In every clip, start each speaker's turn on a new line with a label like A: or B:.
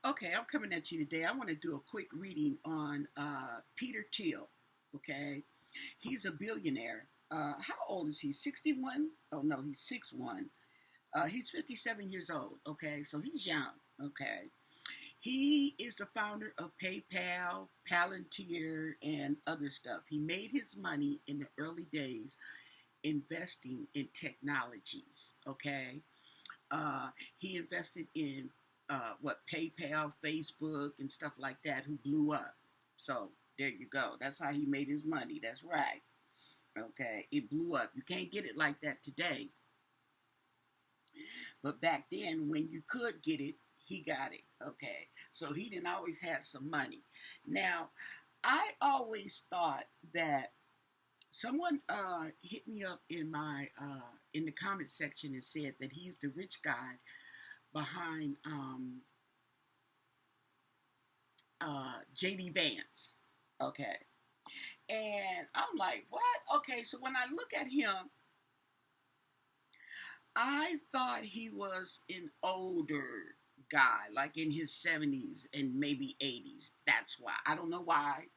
A: Okay, I'm coming at you today. I want to do a quick reading on Peter Thiel. Okay, he's a billionaire. How old is he? 61? Oh no, he's 6'1". He's 57 years old. Okay, so he's young. Okay, he is the founder of PayPal, Palantir, and other stuff. He made his money in the early days investing in technologies. Okay, he invested in PayPal, Facebook, and stuff like that, who blew up. So there you go. That's how he made his money. That's right. Okay, it blew up. You can't get it like that today. But back then, when you could get it, he got it. Okay, so he didn't always have some money. Now, I always thought that someone hit me up in the comment section and said that he's the rich guy behind JD Vance. Okay. And I'm like, what? Okay, so when I look at him, I thought he was an older guy, like in his 70s and maybe 80s. That's why. I don't know why.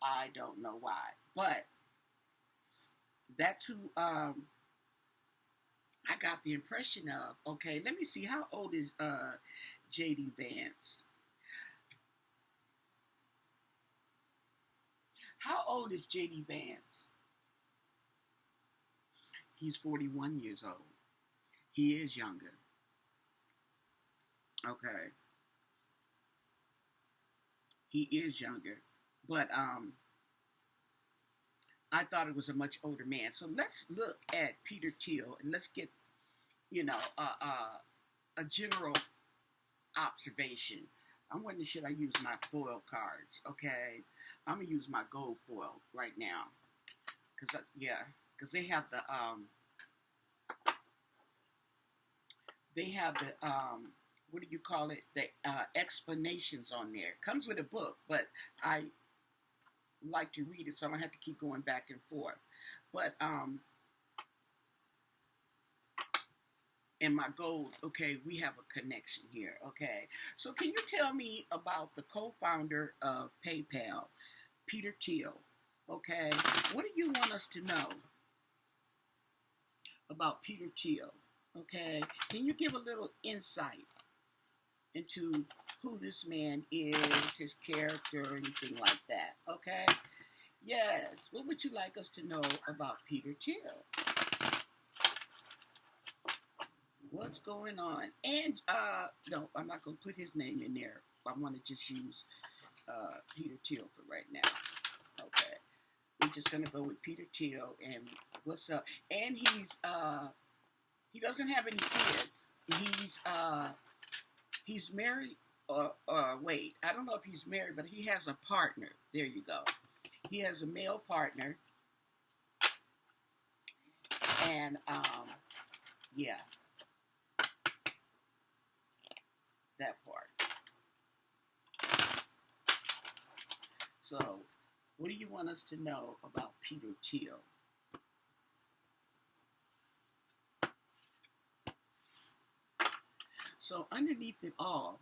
A: I don't know why. But that's who I got the impression of. Okay, let me see. How old is JD Vance? How old is JD Vance? He's 41 years old. He is younger. Okay. He is younger. But I thought it was a much older man. So let's look at Peter Thiel and let's get, you know, a general observation. I'm wondering, should I use my foil cards? Okay. I'm going to use my gold foil right now. Because they have what do you call it? The explanations on there. It comes with a book, but I like to read it, so I don't have to keep going back and forth. But in my gold, okay, we have a connection here. Okay, so can you tell me about the co-founder of PayPal, Peter Thiel? Okay, what do you want us to know about Peter Thiel? Okay, can you give a little insight into who this man is, his character, anything like that? Okay, yes. What would you like us to know about Peter Thiel? What's going on? And no, I'm not gonna put his name in there. I want to just use Peter Thiel for right now. Okay, we're just gonna go with Peter Thiel and what's up. And he doesn't have any kids. He's married. Wait, I don't know if he's married, but he has a partner. There you go. He has a male partner, and yeah, that part. So, what do you want us to know about Peter Thiel? So, underneath it all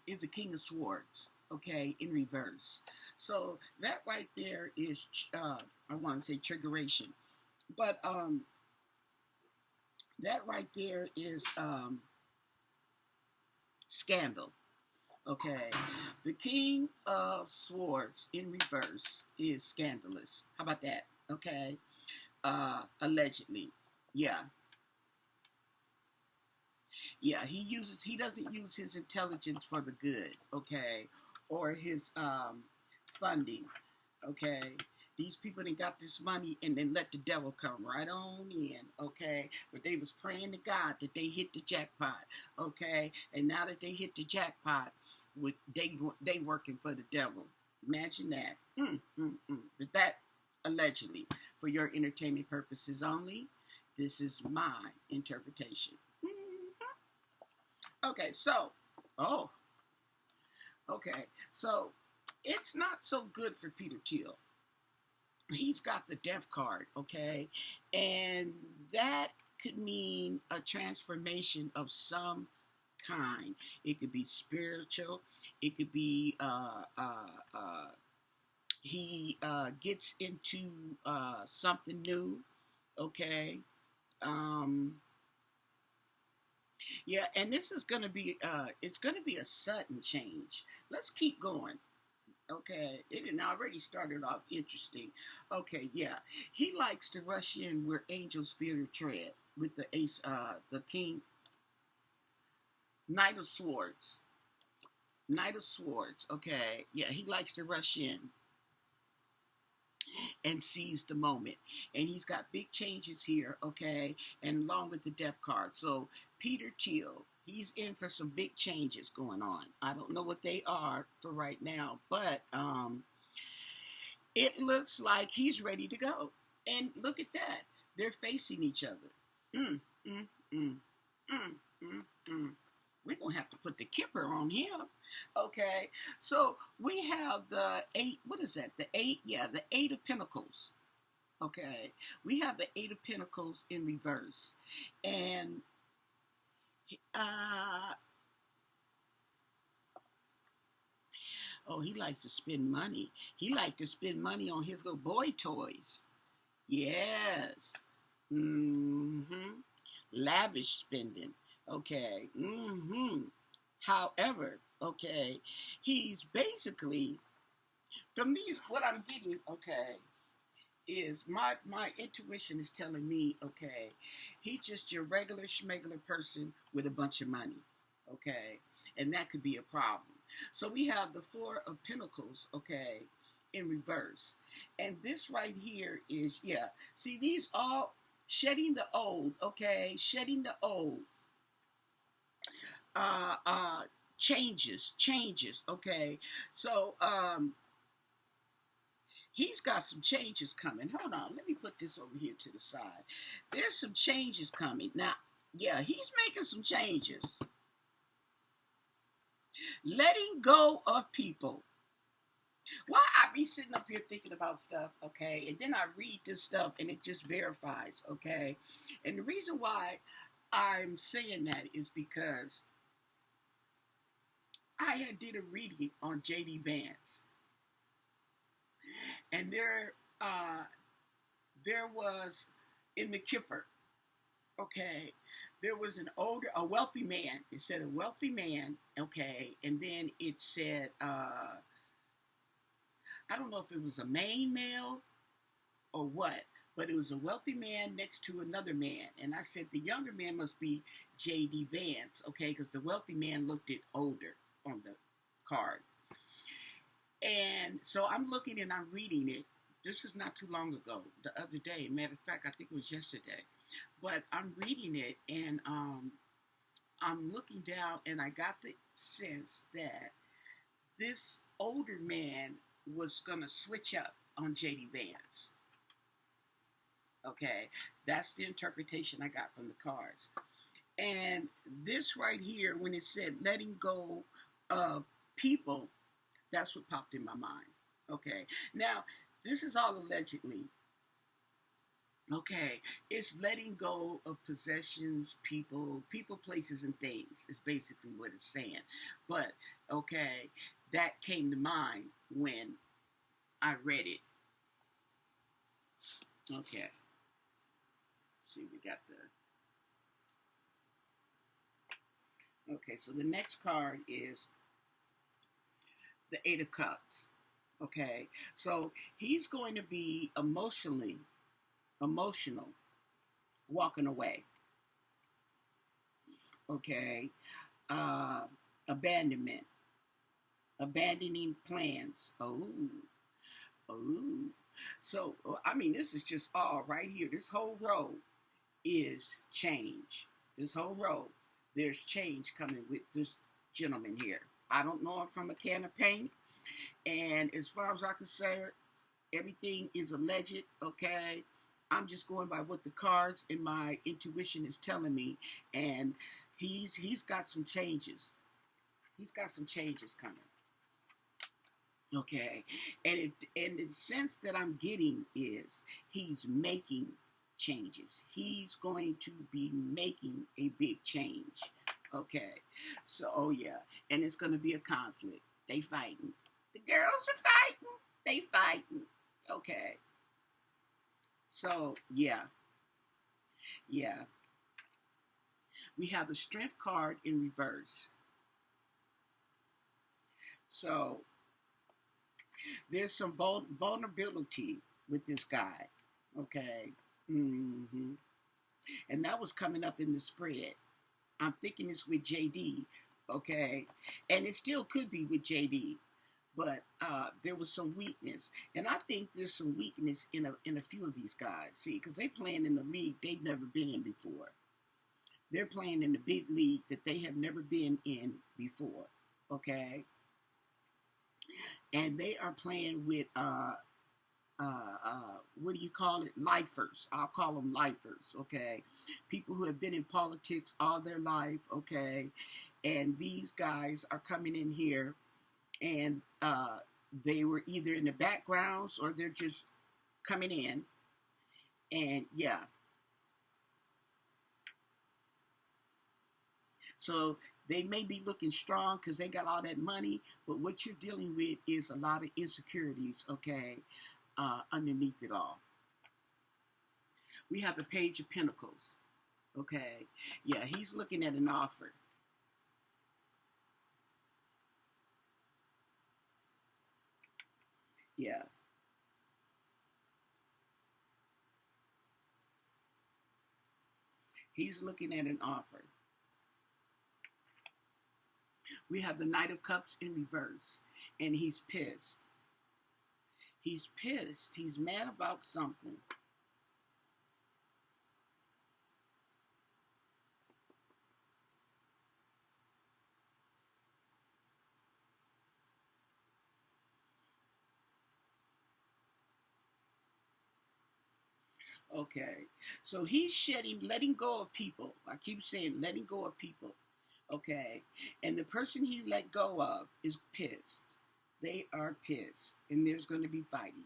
A: is the King of Swords, okay, in reverse. So, that right there is, I want to say triggeration. But that right there is scandal. Okay, the King of Swords in reverse is scandalous. How about that? Okay, allegedly, yeah, yeah. He doesn't use his intelligence for the good. Okay, or his funding. Okay, these people that got this money and then let the devil come right on in. Okay, but they was praying to God that they hit the jackpot. Okay, and now that they hit the jackpot, they working for the devil. Imagine that. But that allegedly for your entertainment purposes only. This is my interpretation. Okay, so okay, so it's not so good for Peter Thiel. He's got the death card, okay, and that could mean a transformation of some kind. It could be spiritual. It could be he gets into something new. Okay. Um, yeah, and this is gonna be it's gonna be a sudden change. Let's keep going. Okay, it had already started off interesting. Okay, yeah, he likes to rush in where angels fear to tread with the ace, the king, knight of swords, knight of swords. Okay, yeah, he likes to rush in and seize the moment. And he's got big changes here, okay, and along with the death card. So Peter Thiel, he's in for some big changes going on. I don't know what they are for right now, but it looks like he's ready to go. And look at that. They're facing each other. Mm, mm, mm, mm, mm, mm. We're going to have to put the kipper on him. Okay. So we have the eight. What is that? The eight? Yeah, the eight of pentacles. Okay. We have the eight of pentacles in reverse. And, oh, he likes to spend money. He likes to spend money on his little boy toys. Yes. Mm-hmm. Lavish spending. Okay. Mm-hmm. However, okay, he's basically from these what I'm getting, okay, is my intuition is telling me, okay, he's just your regular schmegular person with a bunch of money. Okay. And that could be a problem. So we have the Four of Pentacles, okay, in reverse. And this right here is, yeah. See, these all shedding the old, okay, shedding the old. Uh uh changes, okay. So he's got some changes coming. Hold on, let me put this over here to the side. There's some changes coming. Now, yeah, he's making some changes. Letting go of people. Why I be sitting up here thinking about stuff, okay, and then I read this stuff and it just verifies, okay. And the reason why I'm saying that is because I had did a reading on J.D. Vance, and there was in the Kipper, okay, there was a wealthy man. It said a wealthy man, okay, and then it said I don't know if it was a main male or what, but it was a wealthy man next to another man. And I said the younger man must be J.D. Vance, okay, because the wealthy man looked it older on the card. And so I'm looking and I'm reading it. This is not too long ago, the other day. Matter of fact, I think it was yesterday. But I'm reading it and I'm looking down and I got the sense that this older man was going to switch up on J.D. Vance. Okay, that's the interpretation I got from the cards. And this right here, when it said letting go of people, that's what popped in my mind. Okay, now this is all allegedly. Okay, it's letting go of possessions, people, places, and things is basically what it's saying. But, okay, that came to mind when I read it. Okay. Let's see, we got the... Okay, so the next card is the Eight of Cups. Okay, so he's going to be emotional, walking away. Okay, abandonment, abandoning plans. Oh. So, I mean, this is just all right here. This whole row is change. This whole row, there's change coming with this gentleman here. I don't know him from a can of paint. And as far as I can say, everything is alleged, okay? I'm just going by what the cards and my intuition is telling me. And he's got some changes. He's got some changes coming. Okay, and the sense that I'm getting is he's making changes. He's going to be making a big change. Okay. So, oh yeah. And it's going to be a conflict. They fighting. The girls are fighting. They fighting. Okay. So, yeah. Yeah. We have the strength card in reverse. So, there's some vulnerability with this guy. Okay. Mm-hmm. And that was coming up in the spread. I'm thinking it's with JD. Okay. And it still could be with JD. But there was some weakness. And I think there's some weakness in a few of these guys. See, because they playing in the league they've never been in before. They're playing in the big league that they have never been in before. Okay. And they are playing with what do you call it? Lifers. I'll call them lifers, okay? People who have been in politics all their life, okay? And these guys are coming in here and they were either in the backgrounds or they're just coming in. And yeah. So they may be looking strong because they got all that money, but what you're dealing with is a lot of insecurities, okay? Underneath it all. We have the Page of Pentacles. Okay. Yeah, he's looking at an offer. Yeah. He's looking at an offer. We have the Knight of Cups in reverse. And he's pissed. He's pissed. He's mad about something. Okay. So he's letting go of people. I keep saying letting go of people. Okay. And the person he let go of is pissed. They are pissed. And there's going to be fighting.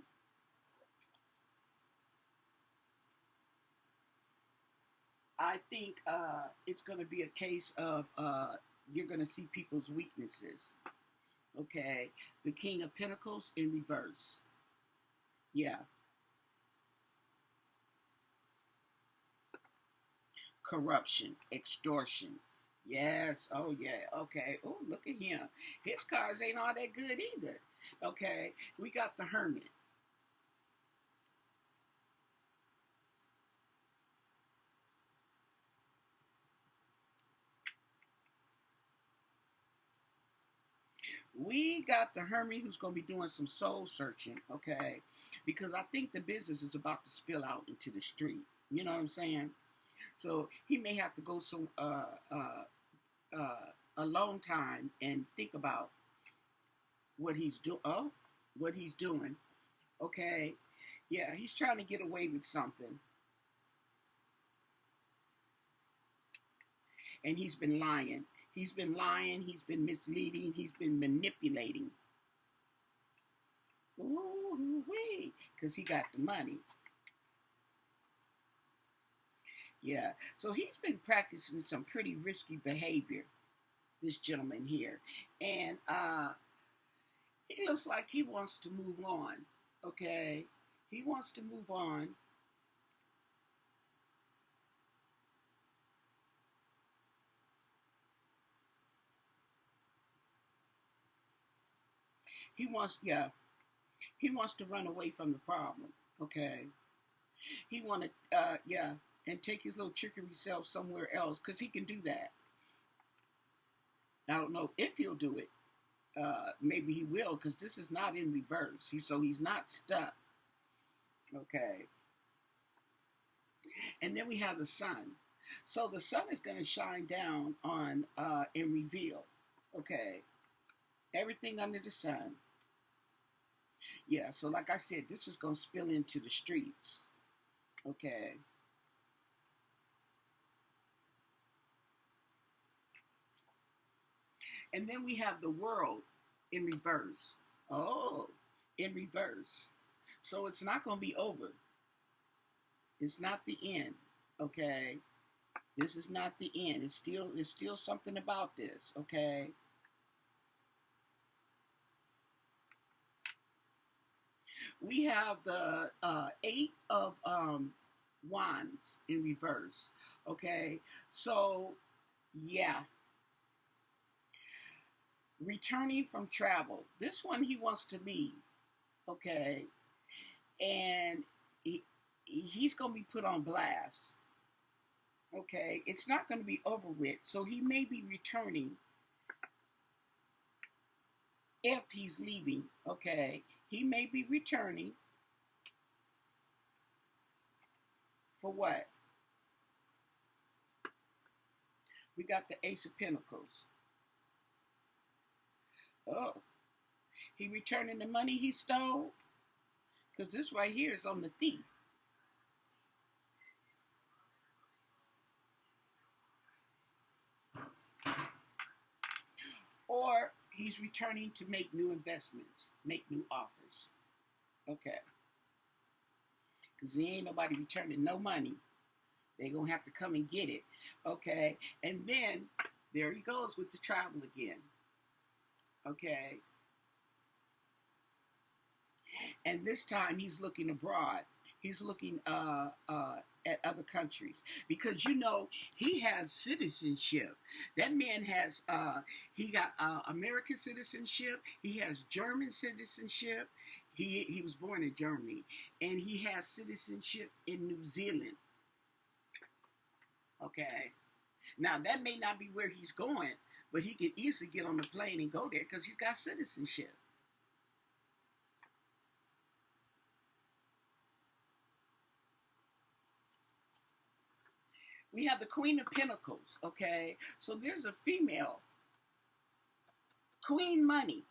A: I think it's going to be a case of you're going to see people's weaknesses. Okay. The King of Pentacles in reverse. Yeah. Corruption, extortion. Yes. Oh, yeah. Okay. Oh, look at him. His cards ain't all that good either. Okay. We got the Hermit. We got the Hermit who's going to be doing some soul searching. Okay. Because I think the business is about to spill out into the street. You know what I'm saying? So he may have to go some a long time and think about what he's doing. Oh, what he's doing. Okay, yeah, he's trying to get away with something, and he's been lying. He's been lying. He's been misleading. He's been manipulating. Ooh wee, because he got the money. Yeah, so he's been practicing some pretty risky behavior. This gentleman here, and he looks like he wants to move on. Okay, he wants to move on. He wants, yeah, he wants to run away from the problem. Okay, he want to, yeah, and take his little trickery self somewhere else because he can do that. I don't know if he'll do it. Maybe he will because this is not in reverse. So he's not stuck. Okay, and then we have the sun. So the sun is going to shine down on and reveal. Okay, everything under the sun. Yeah, so like I said, this is going to spill into the streets. Okay. And then we have the world in reverse. Oh, in reverse. So it's not going to be over. It's not the end, okay? This is not the end. It's still something about this, okay? We have the eight of wands in reverse, okay? So yeah, returning from travel. This one he wants to leave, okay? And he, he's going to be put on blast, okay? It's not going to be over with. So he may be returning if he's leaving, okay? He may be returning for what? We got the Ace of Pentacles. Oh, he returning the money he stole? Because this right here is on the thief. Or he's returning to make new investments, make new offers. Okay. Because there ain't nobody returning no money. They're going to have to come and get it. Okay. And then there he goes with the travel again. Okay. And this time he's looking abroad. He's looking at other countries because he has citizenship. That man has he got American citizenship. He has German citizenship. He was born in Germany, and he has citizenship in New Zealand. Okay, now that may not be where he's going, but he could easily get on the plane and go there because he's got citizenship. We have the Queen of Pentacles, okay? So there's a female. Queen Money.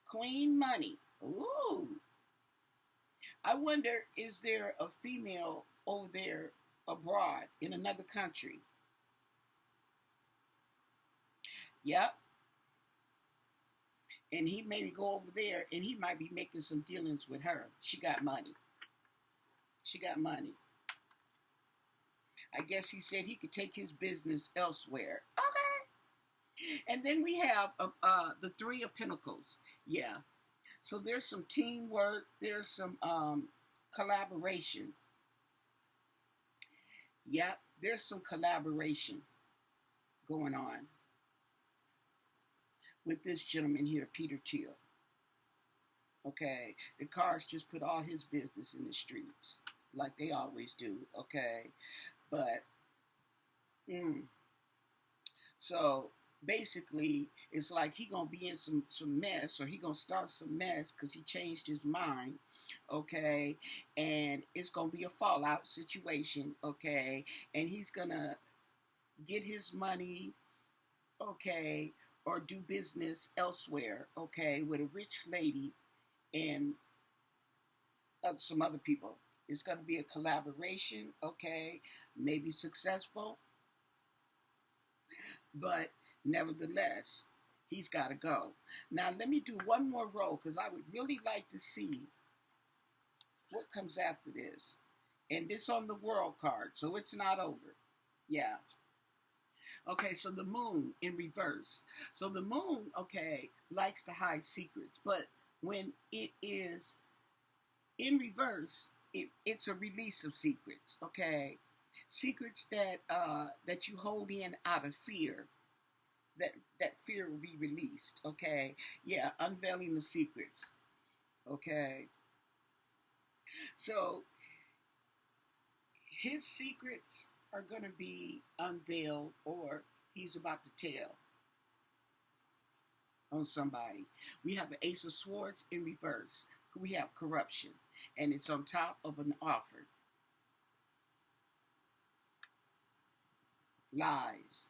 A: Queen Money. Ooh. I wonder, is there a female over there abroad in another country? Yep. And he may go over there and he might be making some dealings with her. She got money. She got money. I guess he said he could take his business elsewhere. Okay. And then we have the Three of Pentacles. Yeah. So there's some teamwork. There's some collaboration. Yep. There's some collaboration going on with this gentleman here, Peter Thiel. Okay. The cards just put all his business in the streets like they always do. Okay. But, so basically, it's like he gonna be in some mess, or he gonna start some mess because he changed his mind, okay? And it's gonna be a fallout situation, okay? And he's gonna get his money, okay, or do business elsewhere, okay, with a rich lady and some other people. It's going to be a collaboration, okay, maybe successful, but nevertheless, he's got to go. Now, let me do one more roll because I would really like to see what comes after this. And this on the world card, so it's not over. Yeah. Okay, so the moon in reverse. So the moon, okay, likes to hide secrets, but when it is in reverse, it's a release of secrets, okay? Secrets that you hold in out of fear. That fear will be released, okay? Yeah, unveiling the secrets, okay? So his secrets are going to be unveiled, or he's about to tell on somebody. We have the Ace of Swords in reverse. We have corruption, and it's on top of an offer. Lies.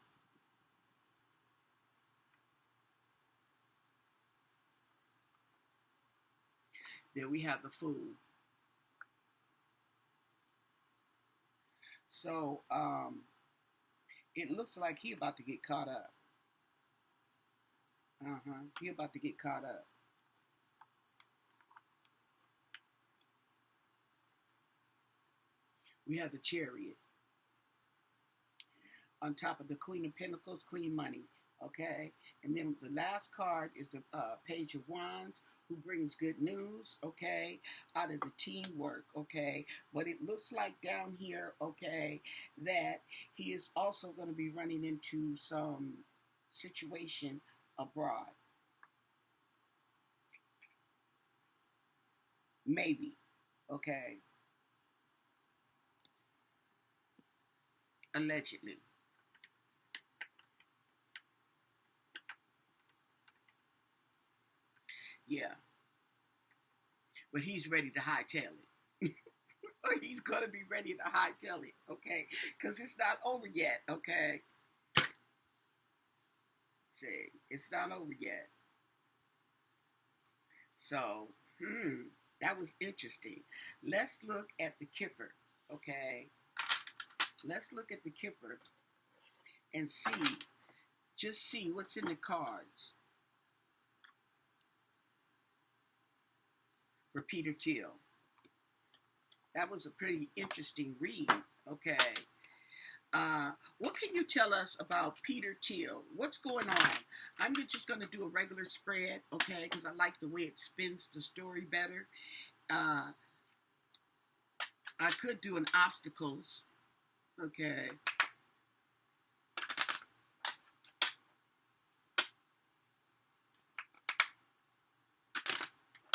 A: Then we have the Fool. So it looks like he about to get caught up. He about to get caught up. We have the Chariot. On top of the Queen of Pentacles, Queen Money. Okay, and then the last card is the Page of Wands, who brings good news, okay, out of the teamwork, okay. But it looks like down here, okay, that he is also going to be running into some situation abroad. Maybe, okay, allegedly. Yeah, but he's ready to hightail it. Or he's gonna be ready to hightail it, okay? Because it's not over yet, okay? See, it's not over yet. So, that was interesting. Let's look at the Kipper, okay? Let's look at the Kipper and see, just see what's in the cards for Peter Thiel. That was a pretty interesting read, okay? What can you tell us about Peter Thiel? What's going on? I'm just going to do a regular spread, okay, because I like the way it spins the story better. I could do an obstacles, okay.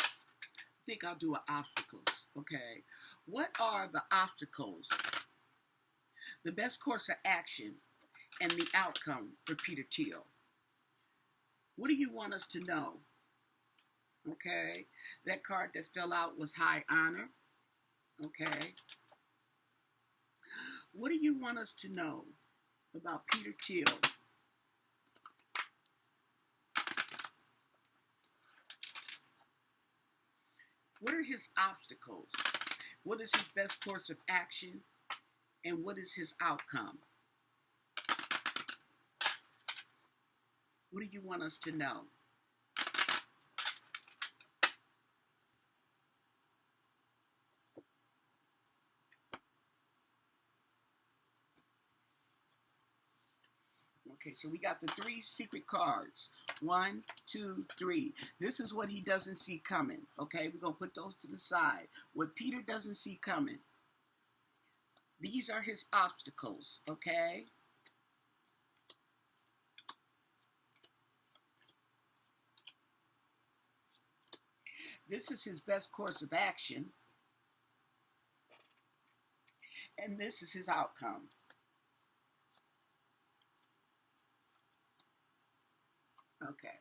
A: I think I'll do an obstacles, okay. What are the obstacles? The best course of action and the outcome for Peter Thiel. What do you want us to know? Okay, that card that fell out was High Honor. Okay, what do you want us to know about Peter Thiel? What are his obstacles? What is his best course of action? And what is his outcome? What do you want us to know? Okay, so we got the 3 secret cards. 1, 2, 3. This is what he doesn't see coming. Okay, we're going to put those to the side. What Peter doesn't see coming. These are his obstacles, okay? This is his best course of action. And this is his outcome. Okay.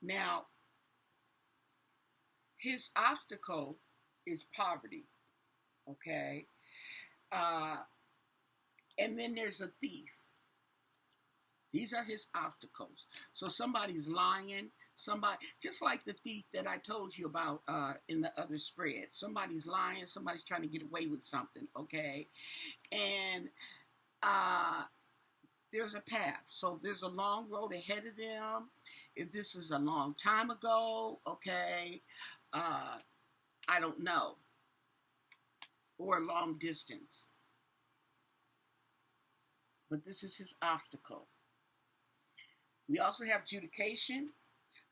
A: Now, his obstacle is poverty, okay? And then there's a thief. These are his obstacles. So somebody's lying, somebody, just like the thief that I told you about in the other spread. Somebody's lying, somebody's trying to get away with something, okay? And there's a path. So there's a long road ahead of them. If this is a long time ago, okay, I don't know. Or a long distance. But this is his obstacle. We also have adjudication,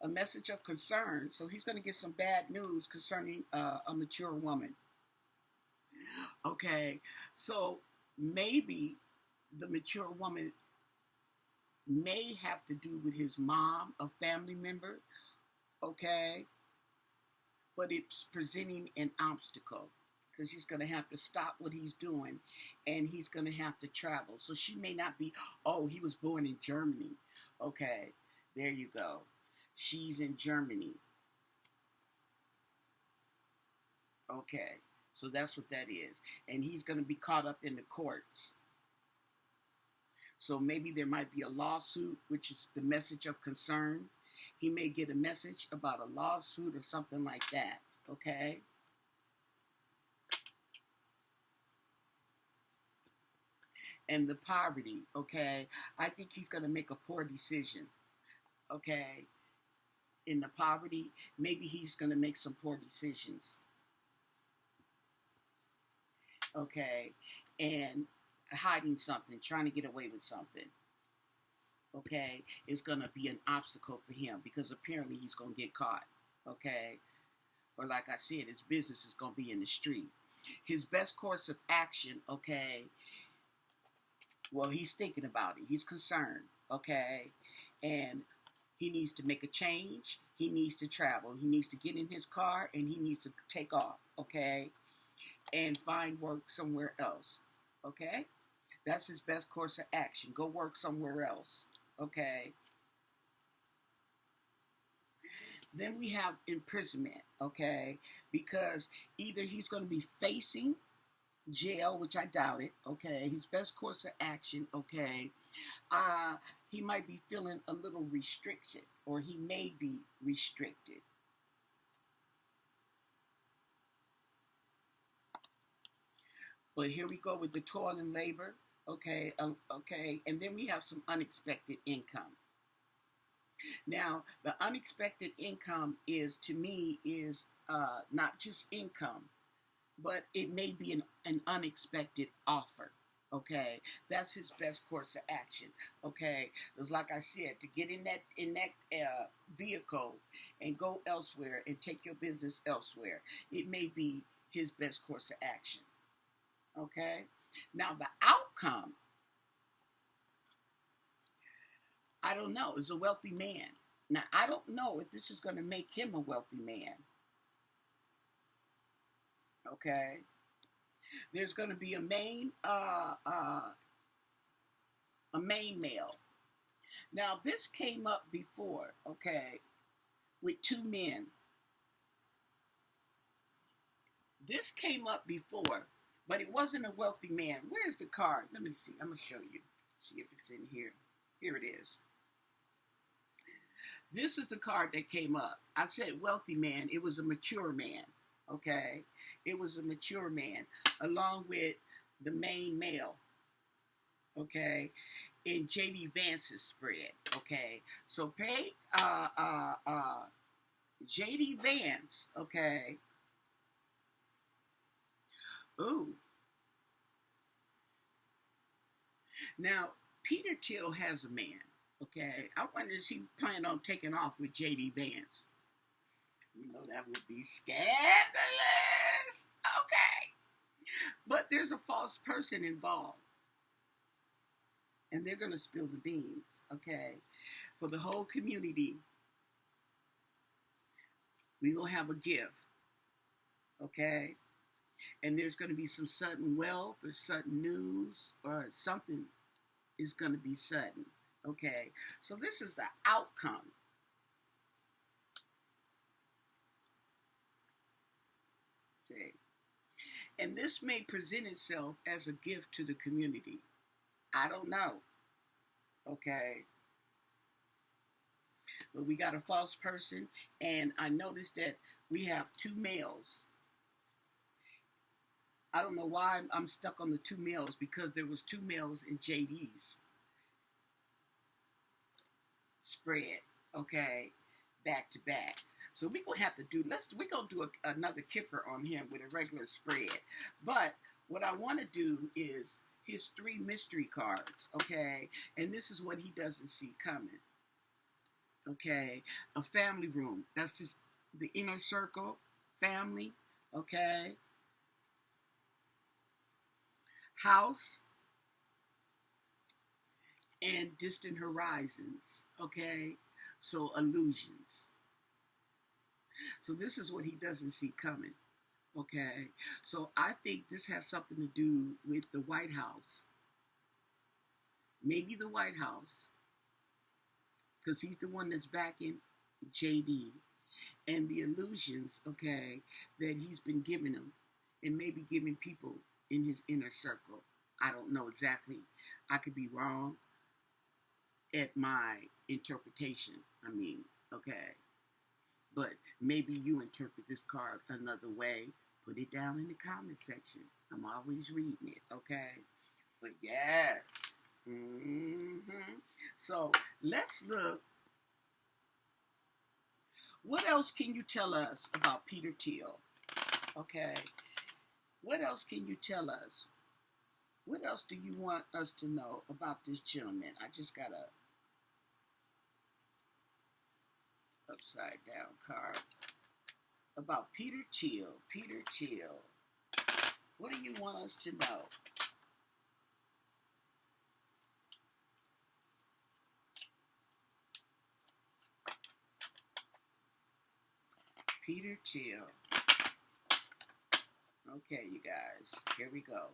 A: a message of concern. So he's going to get some bad news concerning a mature woman. Okay, so maybe the mature woman may have to do with his mom, a family member, okay? But it's presenting an obstacle because he's going to have to stop what he's doing and he's going to have to travel. So she may not be, oh, he was born in Germany. Okay, there you go. She's in Germany. Okay, so that's what that is. And he's going to be caught up in the courts. So maybe there might be a lawsuit, which is the message of concern. He may get a message about a lawsuit or something like that, okay? And the poverty, okay? I think he's going to make a poor decision, okay? in the poverty, maybe he's going to make some poor decisions, okay, and hiding something, trying to get away with something, okay, is going to be an obstacle for him because apparently he's going to get caught, okay, or like I said, his business is going to be in the street. His best course of action, okay, well, he's thinking about it, he's concerned, okay, and he needs to make a change. He needs to travel. He needs to get in his car and he needs to take off, okay? And find work somewhere else, okay? That's his best course of action. Go work somewhere else, okay? Then we have imprisonment, okay? Because either he's going to be facing jail, which I doubt it, okay? His best course of action, okay? He might be feeling a little restricted, or he may be restricted. But here we go with the toil and labor, okay, okay, and then we have some unexpected income. Now, the unexpected income is, to me, is not just income, but it may be an unexpected offer. Okay, that's his best course of action. Okay, it's like I said, to get in that vehicle and go elsewhere and take your business elsewhere. It may be his best course of action. Okay, now the outcome, I don't know, is a wealthy man. Now I don't know if this is going to make him a wealthy man. Okay. There's going to be a main male. Now this came up before, okay, with two men. This came up before, but it wasn't a wealthy man. Where's the card? Let me see. I'm gonna show you. See if it's in here. Here it is. This is the card that came up. I said wealthy man. It was a mature man. Okay, it was a mature man along with the main male, okay, in J.D. Vance's spread, okay. So pay J.D. Vance, okay. Ooh. Now Peter Thiel has a man, okay. I wonder if he planned on taking off with J.D. Vance. You know, that would be scandalous. Okay. But there's a false person involved. And they're going to spill the beans, okay? For the whole community, we're going to have a gift, okay? And there's going to be some sudden wealth or sudden news or something is going to be sudden, okay? So this is the outcome. See? And this may present itself as a gift to the community. I don't know. Okay. But we got a false person, and I noticed that we have two males. I don't know why I'm stuck on the two males, because there was two males in JD's spread, okay, back to back. So we're going to have to do, we're going to do another kipper on him with a regular spread. But what I want to do is his three mystery cards, okay? And this is what he doesn't see coming, okay? A family room. That's just the inner circle, family, okay? House and distant horizons, okay? So illusions. So this is what he doesn't see coming, okay? So I think this has something to do with the White House. Maybe the White House, because he's the one that's backing JD, and the illusions, okay, that he's been giving him, and maybe giving people in his inner circle. I don't know exactly. I could be wrong at my interpretation. I mean, okay. But maybe you interpret this card another way. Put it down in the comment section. I'm always reading it, okay? But yes. So let's look What else can you tell us about Peter Thiel? Okay. What else can you tell us? What else do you want us to know about this gentleman? I just got a upside down card about Peter Thiel. Peter Thiel. What do you want us to know? Peter Thiel. Okay, you guys, here we go.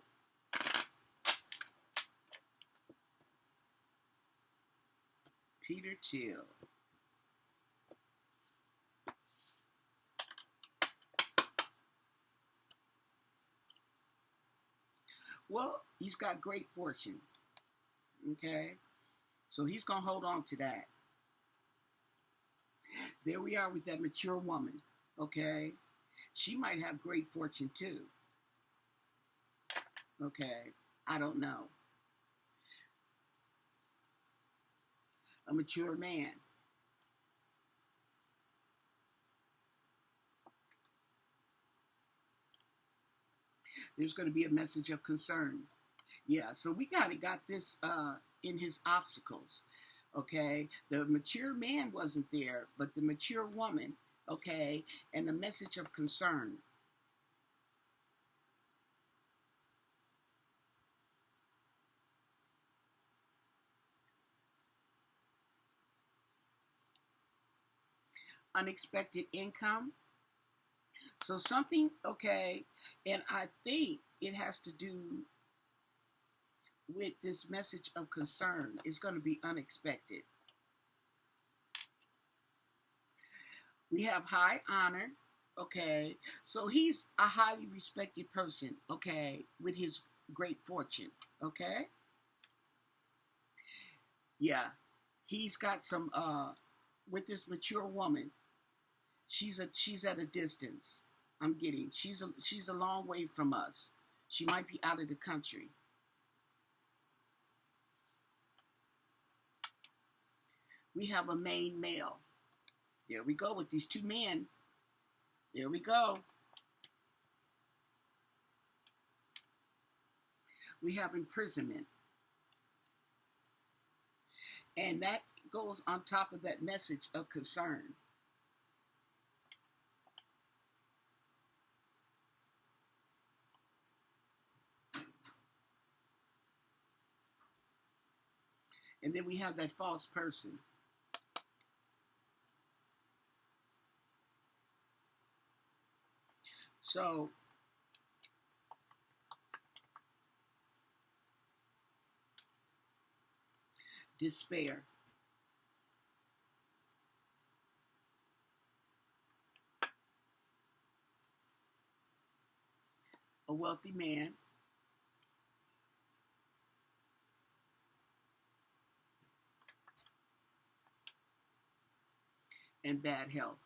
A: Peter Thiel. Well, he's got great fortune. Okay, so he's gonna hold on to that. There we are with that mature woman. Okay, she might have great fortune too. Okay, I don't know. A mature man. There's going to be a message of concern. Yeah, so we kind of got this in his obstacles. Okay, the mature man wasn't there, but the mature woman. Okay, and the message of concern. Unexpected income. So something, okay, and I think it has to do with this message of concern. It's going to be unexpected. We have high honor, okay. So he's a highly respected person, okay, with his great fortune, okay. Yeah, he's got some with this mature woman. She's at a distance. I'm getting. She's a long way from us. She might be out of the country. We have a main male. There we go with these two men. There we go. We have imprisonment. And that goes on top of that message of concern. And then we have that false person. So despair. A wealthy man. And bad health.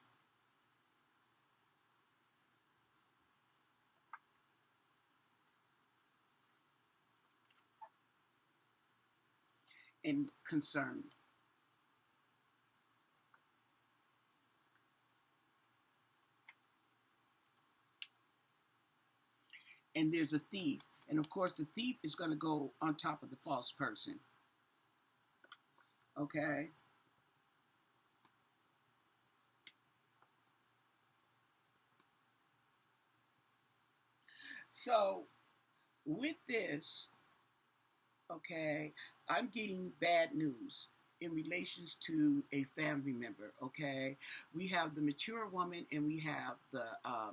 A: And concern. And there's a thief. And of course, the thief is going to go on top of the false person. Okay? So, with this, okay, I'm getting bad news in relations to a family member, okay? We have the mature woman and we have the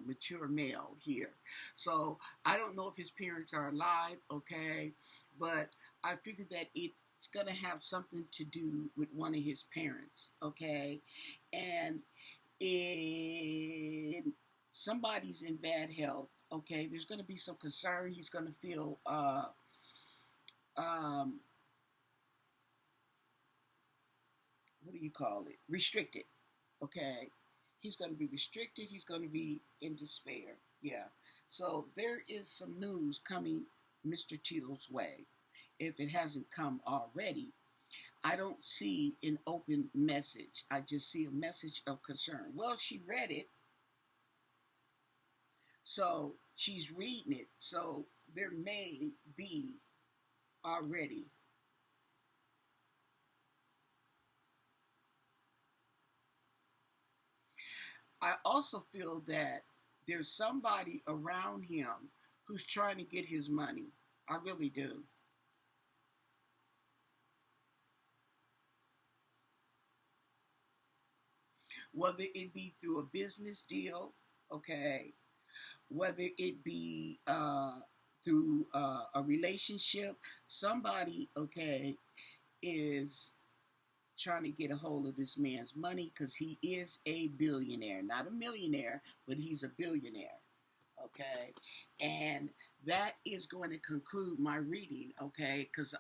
A: mature male here. So I don't know if his parents are alive, okay? But I figured that it's going to have something to do with one of his parents, okay? And in somebody's in bad health, okay? There's going to be some concern. He's going to feel um, what do you call it? Restricted. Okay. He's going to be restricted. He's going to be in despair. Yeah. So there is some news coming Mr. Thiel's way, if it hasn't come already. I don't see an open message. I just see a message of concern. Well, she read it, so she's reading it. So there may be already. I also feel that there's somebody around him who's trying to get his money. I really do. Whether it be through a business deal, okay, whether it be through a relationship, somebody, okay, is trying to get a hold of this man's money because he is a billionaire, not a millionaire, but he's a billionaire. Okay, and that is going to conclude my reading. Okay, because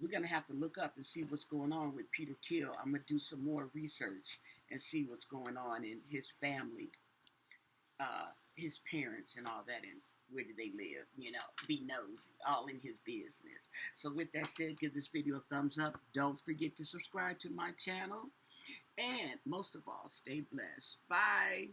A: we're going to have to look up and see what's going on with Peter Thiel. I'm going to do some more research and see what's going on in his family, his parents, and all that, and where do they live, be nosy, all in his business. So with that said, give this video a thumbs up. Don't forget to subscribe to my channel. And most of all, stay blessed. Bye.